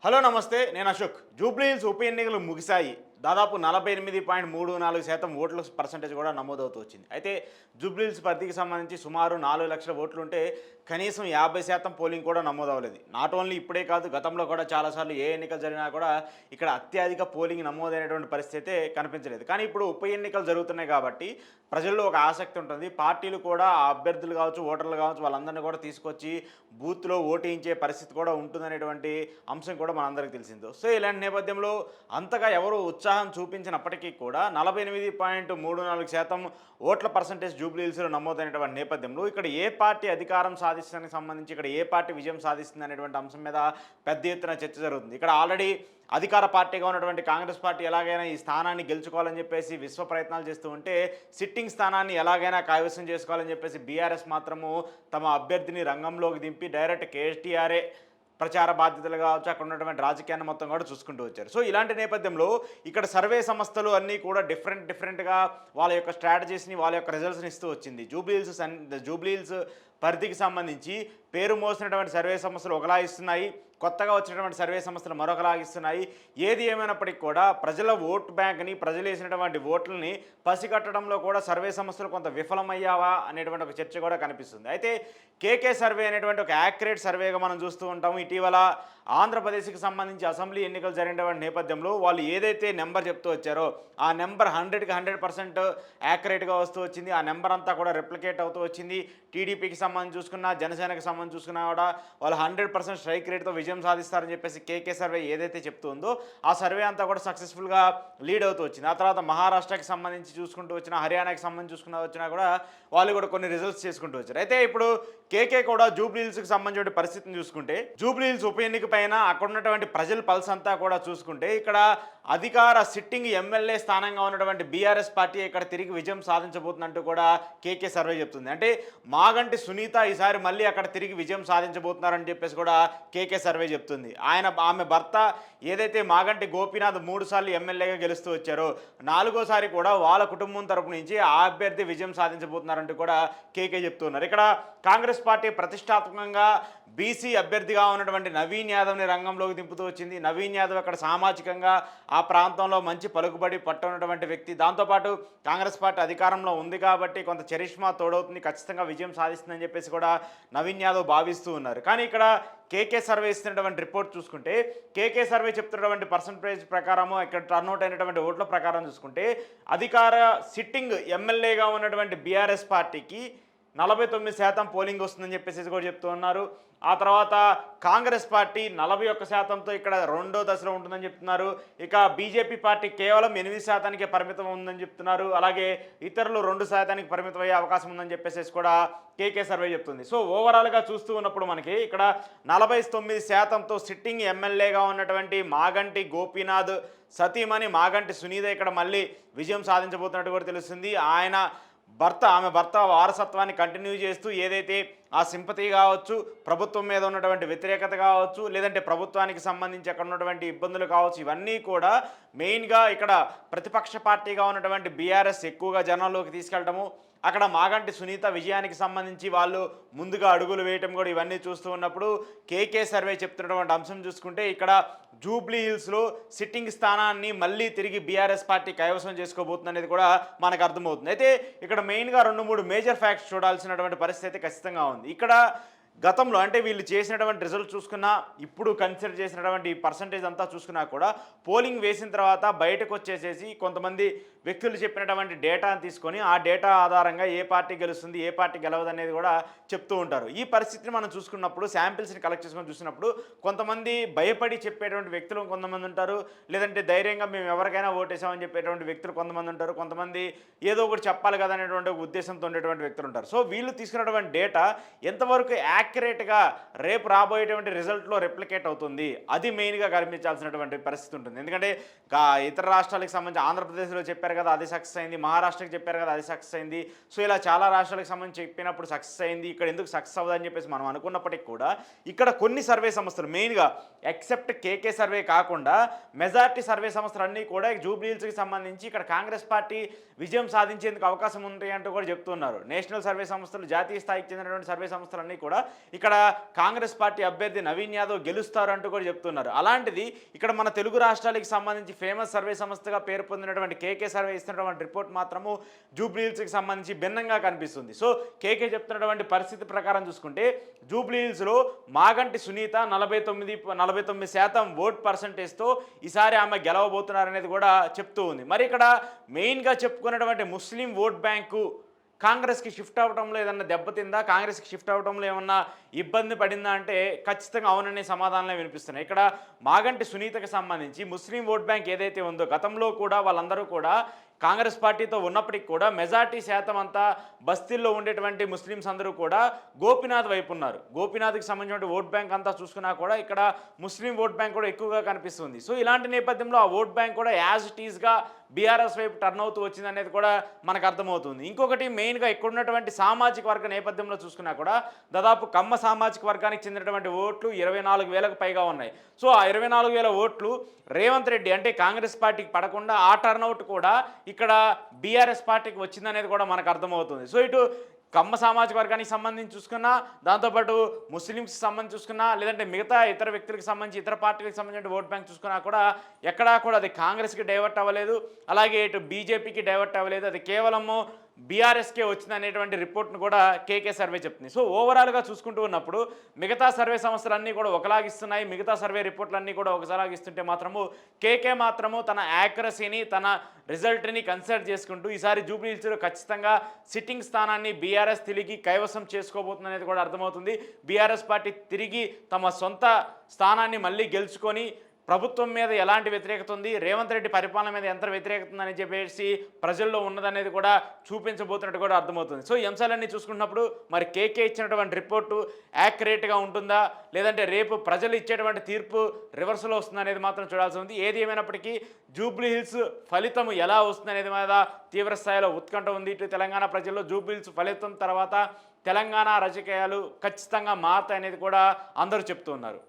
Hello నమస్తే, నేను అశోక్. జూబ్లీహిల్స్ ఉప ఎన్నికలు ముగిశాయి. దాదాపు 48.34% ఓట్ల పర్సంటేజ్ కూడా నమోదవుతూ వచ్చింది. అయితే జూబ్లీహిల్స్ పరిధికి సంబంధించి సుమారు 4 లక్షల ఓట్లుంటే కనీసం 50% పోలింగ్ కూడా నమోదవ్వలేదు. నాట్ ఓన్లీ ఇప్పుడే కాదు, గతంలో కూడా చాలాసార్లు ఏ ఎన్నికలు జరిగినా కూడా ఇక్కడ అత్యధిక పోలింగ్ నమోదైనటువంటి పరిస్థితి అయితే కనిపించలేదు. కానీ ఇప్పుడు ఉప ఎన్నికలు జరుగుతున్నాయి కాబట్టి ప్రజల్లో ఒక ఆసక్తి ఉంటుంది. పార్టీలు కూడా ఆ అభ్యర్థులు కావచ్చు, ఓటర్లు కావచ్చు, వాళ్ళందరినీ కూడా తీసుకొచ్చి బూత్లో ఓటించే పరిస్థితి కూడా ఉంటుందనేటువంటి అంశం కూడా మనందరికీ తెలిసిందో. సో ఇలాంటి నేపథ్యంలో అంతగా ఎవరు ఉత్సాహం చూపించినప్పటికీ కూడా 48.34% ఓట్ల పర్సంటేజ్ జూబ్లీహిల్స్లో నమోదైనటువంటి నేపథ్యంలో ఇక్కడ ఏ పార్టీ అధికారం సాధిస్తానికి సంబంధించి, ఇక్కడ ఏ పార్టీ విజయం సాధిస్తుంది అనేటువంటి అంశం మీద పెద్ద ఎత్తున చర్చ జరుగుతుంది. ఇక్కడ ఆల్రెడీ అధికార పార్టీగా ఉన్నటువంటి కాంగ్రెస్ పార్టీ ఎలాగైనా ఈ స్థానాన్ని గెలుచుకోవాలని చెప్పేసి విశ్వ ప్రయత్నాలు చేస్తూ ఉంటే, సిట్టింగ్ స్థానాన్ని ఎలాగైనా కైవసం చేసుకోవాలని చెప్పేసి బీఆర్ఎస్ మాత్రము తమ అభ్యర్థిని రంగంలోకి దింపి డైరెక్ట్ కేటీఆర్ఏ ప్రచార బాధ్యతలు కావచ్చు, అక్కడ ఉన్నటువంటి రాజకీయాన్ని మొత్తం కూడా చూసుకుంటూ వచ్చారు. సో ఇలాంటి నేపథ్యంలో ఇక్కడ సర్వే సంస్థలు అన్నీ కూడా డిఫరెంట్గా వాళ్ళ యొక్క స్ట్రాటజీస్ని, వాళ్ళ యొక్క రిజల్ట్స్ని ఇస్తూ వచ్చింది. జూబ్లీహిల్స్ పరిధికి సంబంధించి పేరు మోసినటువంటి సర్వే సంస్థలు ఒకలా ఇస్తున్నాయి, కొత్తగా వచ్చినటువంటి సర్వే సంస్థలు మరొకలా ఇస్తున్నాయి. ఏది ఏమైనప్పటికీ కూడా ప్రజల ఓటు బ్యాంక్ని, ప్రజలు వేసినటువంటి ఓట్లని పసిగట్టడంలో కూడా సర్వే సంస్థలు కొంత విఫలమయ్యావా అనేటువంటి ఒక చర్చ కూడా కనిపిస్తుంది. అయితే కేకే సర్వే అనేటువంటి ఒక యాక్యురేట్ సర్వేగా మనం చూస్తూ ఉంటాము. ఇటీవల ఆంధ్రప్రదేశ్కి సంబంధించి అసెంబ్లీ ఎన్నికలు జరిగినటువంటి నేపథ్యంలో వాళ్ళు ఏదైతే నెంబర్ చెప్తూ వచ్చారో ఆ నెంబర్ 100కి 100% యాక్యురేట్గా వస్తూ వచ్చింది. ఆ నెంబర్ అంతా కూడా రెప్లికేట్ అవుతూ వచ్చింది. టీడీపీకి సంబంధించి చూసుకున్నా, జనసేనకి సంబంధించి చూసుకున్నా కూడా వాళ్ళు 100% స్ట్రైక్ రేట్తో విజయం సాధిస్తారని చెప్పేసి కేకే సర్వే ఏదైతే చెప్తుందో ఆ సర్వే అంతా కూడా సక్సెస్ఫుల్గా లీడ్ అవుతూ వచ్చింది. ఆ తర్వాత మహారాష్ట్రకి సంబంధించి చూసుకుంటూ వచ్చినా, హర్యానాకి సంబంధించి వచ్చినా కూడా వాళ్ళు కూడా కొన్ని రిజల్ట్స్ చేసుకుంటూ వచ్చారు. అయితే ఇప్పుడు కేకే కూడా జూబ్లీహిల్స్కి సంబంధించిన పరిస్థితిని చూసుకుంటే, జూబ్లీహిల్స్ ఉప ఎన్నిక పైన అక్కడ ఉన్నటువంటి ప్రజల పల్స్ అంతా కూడా చూసుకుంటే, ఇక్కడ అధికార సిట్టింగ్ ఎమ్మెల్యే స్థానంగా ఉన్నటువంటి బీఆర్ఎస్ పార్టీ ఇక్కడ తిరిగి విజయం సాధించబోతున్నట్టు కూడా కేకే సర్వే చెప్తుంది. అంటే మాగంటి సునీత ఈసారి మళ్ళీ అక్కడ తిరిగి విజయం సాధించబోతున్నారని చెప్పేసి కూడా కేకే సర్వే చెప్తుంది. ఆమె భర్త ఏదైతే మాగంటి గోపీనాథ్ 3 సార్లు ఎమ్మెల్యేగా గెలుస్తూ వచ్చారో, 4గోసారి కూడా వాళ్ళ కుటుంబం తరపు నుంచి ఆ అభ్యర్థి విజయం సాధించబోతున్నారంటూ కూడా కేకే చెప్తున్నారు. ఇక్కడ కాంగ్రెస్ పార్టీ ప్రతిష్టాత్మకంగా బీసీ అభ్యర్థిగా ఉన్నటువంటి నవీన్ యాదవ్ని రంగంలోకి దింపుతూ వచ్చింది. నవీన్ యాదవ్ అక్కడ సామాజికంగా ఆ ప్రాంతంలో మంచి పలుకుబడి పట్టున్నటువంటి వ్యక్తి. దాంతోపాటు కాంగ్రెస్ పార్టీ అధికారంలో ఉంది కాబట్టి కొంత చరిష్మా తోడవుతుంది, ఖచ్చితంగా విజయం సాధిస్తుందని చెప్పేసి కూడా నవీన్ యాదవ్ భావిస్తూ ఉన్నారు. కానీ ఇక్కడ కేకే సర్వే ఇస్తున్నటువంటి రిపోర్ట్ చూసుకుంటే, కేకే సర్వే చెప్తున్నటువంటి పర్సంటేజ్ ప్రకారము, ఇక్కడ టర్న్అవుట్ అయినటువంటి ఓట్ల ప్రకారం చూసుకుంటే అధికార సిట్టింగ్ ఎమ్మెల్యేగా ఉన్నటువంటి బీఆర్ఎస్ పార్టీకి 49% పోలింగ్ వస్తుందని చెప్పేసి కూడా చెప్తూ ఉన్నారు. ఆ తర్వాత కాంగ్రెస్ పార్టీ 41%తో ఇక్కడ రెండో దశలో ఉంటుందని చెప్తున్నారు. ఇక బీజేపీ పార్టీ కేవలం 8%కే పరిమితం ఉందని చెప్తున్నారు. అలాగే ఇతరులు 2%కి పరిమితం అయ్యే అవకాశం ఉందని చెప్పేసి కూడా కేకే సర్వే చెప్తుంది. సో ఓవరాల్గా చూస్తూ ఉన్నప్పుడు మనకి ఇక్కడ 49%తో సిట్టింగ్ ఎమ్మెల్యేగా ఉన్నటువంటి మాగంటి గోపీనాథ్ సతీమణి మాగంటి సునీత ఇక్కడ మళ్ళీ విజయం సాధించబోతున్నట్టు కూడా తెలుస్తుంది. ఆమె భర్త వారసత్వాన్ని కంటిన్యూ చేస్తూ ఏదైతే ఆ సింపతి కావచ్చు, ప్రభుత్వం మీద ఉన్నటువంటి వ్యతిరేకత కావచ్చు, లేదంటే ప్రభుత్వానికి సంబంధించి అక్కడ ఉన్నటువంటి ఇబ్బందులు కావచ్చు, ఇవన్నీ కూడా మెయిన్గా ఇక్కడ ప్రతిపక్ష పార్టీగా ఉన్నటువంటి బీఆర్ఎస్ ఎక్కువగా జనంలోకి తీసుకెళ్ళటము, అక్కడ మాగంటి సునీత విజయానికి సంబంధించి వాళ్ళు ముందుగా అడుగులు వేయటం కూడా ఇవన్నీ చూస్తూ ఉన్నప్పుడు కేకే సర్వే చెప్తున్నటువంటి అంశం చూసుకుంటే, ఇక్కడ జూబ్లీహిల్స్లో సిట్టింగ్ స్థానాన్ని మళ్ళీ తిరిగి బీఆర్ఎస్ పార్టీ కైవసం చేసుకోబోతుంది అనేది కూడా మనకు అర్థమవుతుంది. అయితే ఇక్కడ మెయిన్గా 2-3 మేజర్ ఫ్యాక్ట్స్ చూడాల్సినటువంటి పరిస్థితి ఖచ్చితంగా ఉంది. ఇక్కడ గతంలో అంటే వీళ్ళు చేసినటువంటి రిజల్ట్ చూసుకున్నా, ఇప్పుడు కన్సిడర్ చేసినటువంటి పర్సంటేజ్ అంతా చూసుకున్నా కూడా పోలింగ్ వేసిన తర్వాత బయటకు వచ్చేసేసి కొంతమంది వ్యక్తులు చెప్పినటువంటి డేటాను తీసుకొని ఆ డేటా ఆధారంగా ఏ పార్టీ గెలుస్తుంది, ఏ పార్టీ గెలవదు అనేది కూడా చెప్తూ ఉంటారు. ఈ పరిస్థితిని మనం చూసుకున్నప్పుడు, శాంపిల్స్ని కలెక్ట్ చేసుకొని చూసినప్పుడు కొంతమంది భయపడి చెప్పేటువంటి వ్యక్తులు కొంతమంది ఉంటారు, లేదంటే ధైర్యంగా మేము ఎవరికైనా ఓటేసామని చెప్పేటువంటి వ్యక్తులు కొంతమంది ఉంటారు, కొంతమంది ఏదో ఒకటి చెప్పాలి కదా అనేటువంటి ఉద్దేశంతో ఉండేటువంటి వ్యక్తులు ఉంటారు. సో వీళ్ళు తీసుకున్నటువంటి డేటా ఎంతవరకు యాక్యురేట్గా రేపు రాబోయేటువంటి రిజల్ట్లో రెప్లికేట్ అవుతుంది, అది మెయిన్గా కనిపించాల్సినటువంటి పరిస్థితి ఉంటుంది. ఎందుకంటే ఇతర రాష్ట్రాలకు సంబంధించి ఆంధ్రప్రదేశ్లో చెప్పారు కదా అది సక్సెస్ అయింది, మహారాష్ట్రకి చెప్పారు కదా అది సక్సెస్ అయింది. సో ఇలా చాలా రాష్ట్రాలకు సంబంధించి చెప్పినప్పుడు సక్సెస్ అయింది, ఇక్కడ ఎందుకు సక్సెస్ అవ్వదని చెప్పేసి మనం అనుకున్నప్పటికీ కూడా ఇక్కడ కొన్ని సర్వే సంస్థలు మెయిన్గా ఎక్సెప్ట్ కేకే సర్వే కాకుండా మెజార్టీ సర్వే సంస్థలు అన్నీ కూడా జూబ్లీహిల్స్కి సంబంధించి ఇక్కడ కాంగ్రెస్ పార్టీ విజయం సాధించేందుకు అవకాశం ఉంది అంటూ కూడా చెప్తున్నారు. నేషనల్ సర్వే సంస్థలు, జాతీయ స్థాయికి చెందినటువంటి సర్వే సంస్థలన్నీ కూడా ఇక్కడ కాంగ్రెస్ పార్టీ అభ్యర్థి నవీన్ యాదవ్ గెలుస్తారు అంటూ కూడా చెప్తున్నారు. అలాంటిది ఇక్కడ మన తెలుగు రాష్ట్రాలకు సంబంధించి ఫేమస్ సర్వే సంస్థగా పేరు పొందినటువంటి కేకే సర్వే ఇస్తున్నటువంటి రిపోర్ట్ మాత్రము జూబ్లీహిల్స్కి సంబంధించి భిన్నంగా కనిపిస్తుంది. సో కేకే చెప్తున్నటువంటి పరిస్థితి ప్రకారం చూసుకుంటే జూబ్లీహిల్స్లో మాగంటి సునీత 49% ఓట్ పర్సంటేజ్తో ఈసారి ఆమె గెలవబోతున్నారనేది కూడా చెప్తూ ఉంది. మరి ఇక్కడ మెయిన్గా చెప్పుకున్నటువంటి ముస్లిం ఓట్ బ్యాంకు కాంగ్రెస్కి షిఫ్ట్ అవ్వడంలో ఏదన్నా దెబ్బతిందా, కాంగ్రెస్కి షిఫ్ట్ అవ్వడంలో ఏమన్నా ఇబ్బంది పడిందా అంటే ఖచ్చితంగా అవుననే సమాధానాలే వినిపిస్తున్నాయి. ఇక్కడ మాగంటి సునీతకు సంబంధించి ముస్లిం ఓట్ బ్యాంక్ ఏదైతే ఉందో గతంలో కూడా వాళ్ళందరూ కూడా కాంగ్రెస్ పార్టీతో ఉన్నప్పటికీ కూడా మెజార్టీ శాతం అంతా బస్తీల్లో ఉండేటువంటి ముస్లిమ్స్ అందరూ కూడా గోపీనాథ్ వైపు ఉన్నారు. గోపీనాథ్కి సంబంధించిన ఓట్ బ్యాంక్ అంతా చూసుకున్నా కూడా ఇక్కడ ముస్లిం ఓట్ బ్యాంక్ కూడా ఎక్కువగా కనిపిస్తుంది. సో ఇలాంటి నేపథ్యంలో ఆ ఓట్ బ్యాంక్ కూడా యాజ్ ఇట్ ఈస్గా బీఆర్ఎస్ వైపు టర్న్ అవుతూ వచ్చింది అనేది కూడా మనకు అర్థమవుతుంది. ఇంకొకటి మెయిన్గా ఇక్కడ ఉన్నటువంటి సామాజిక వర్గ నేపథ్యంలో చూసుకున్నా కూడా దాదాపు కమ్మ సామాజిక వర్గానికి చెందినటువంటి ఓట్లు 24,000కు పైగా ఉన్నాయి. సో ఆ 24,000 ఓట్లు రేవంత్ రెడ్డి అంటే కాంగ్రెస్ పార్టీకి పడకుండా ఆ టర్న్అవుట్ కూడా ఇక్కడ బీఆర్ఎస్ పార్టీకి వచ్చిందనేది కూడా మనకు అర్థమవుతుంది. సో ఇటు కమ్మ సామాజిక వర్గానికి సంబంధించి చూసుకున్నా, దాంతోపాటు ముస్లిమ్స్కి సంబంధించి చూసుకున్నా, లేదంటే మిగతా ఇతర వ్యక్తులకు సంబంధించి ఇతర పార్టీలకు సంబంధించిన ఓట్ బ్యాంక్ చూసుకున్నా కూడా ఎక్కడా కూడా అది కాంగ్రెస్కి డైవర్ట్ అవ్వలేదు, అలాగే ఇటు బీజేపీకి డైవర్ట్ అవ్వలేదు. అది కేవలము బీఆర్ఎస్కే వచ్చింది అనేటువంటి రిపోర్ట్ను కూడా కేకే సర్వే చెప్తుంది. సో ఓవరాల్గా చూసుకుంటూ ఉన్నప్పుడు మిగతా సర్వే సంస్థలన్నీ కూడా ఒకలాగిస్తున్నాయి, మిగతా సర్వే రిపోర్ట్లన్నీ కూడా ఒకసారిగిస్తుంటే మాత్రము కేకే మాత్రము తన యాక్యురసీని తన రిజల్ట్ని కన్సిడర్ చేసుకుంటూ ఈసారి జూబ్లీహిల్స్లో ఖచ్చితంగా సిట్టింగ్ స్థానాన్ని బీఆర్ఎస్ తిరిగి కైవసం చేసుకోబోతుంది అనేది కూడా అర్థమవుతుంది. బీఆర్ఎస్ పార్టీ తిరిగి తమ సొంత స్థానాన్ని మళ్ళీ గెలుచుకొని ప్రభుత్వం మీద ఎలాంటి వ్యతిరేకత ఉంది, రేవంత్ రెడ్డి పరిపాలన మీద ఎంత వ్యతిరేకత ఉందని చెప్పేసి ప్రజల్లో ఉన్నదనేది కూడా చూపించబోతున్నట్టు కూడా అర్థమవుతుంది. సో ఈ అంశాలన్నీ చూసుకున్నప్పుడు మరి కేకే ఇచ్చినటువంటి రిపోర్టు యాక్యురేట్గా ఉంటుందా, లేదంటే రేపు ప్రజలు ఇచ్చేటువంటి తీర్పు రివర్స్లో వస్తుందనేది మాత్రం చూడాల్సి ఉంది. ఏది ఏమైనప్పటికీ జూబ్లీహిల్స్ ఫలితం ఎలా వస్తుందనేది మీద తీవ్ర స్థాయిలో ఉత్కంఠ ఉంది. ఇటు తెలంగాణ ప్రజల్లో జూబ్లీహిల్స్ ఫలితం తర్వాత తెలంగాణ రాజకీయాలు ఖచ్చితంగా మారుతాయనేది కూడా అందరూ చెప్తున్నారు.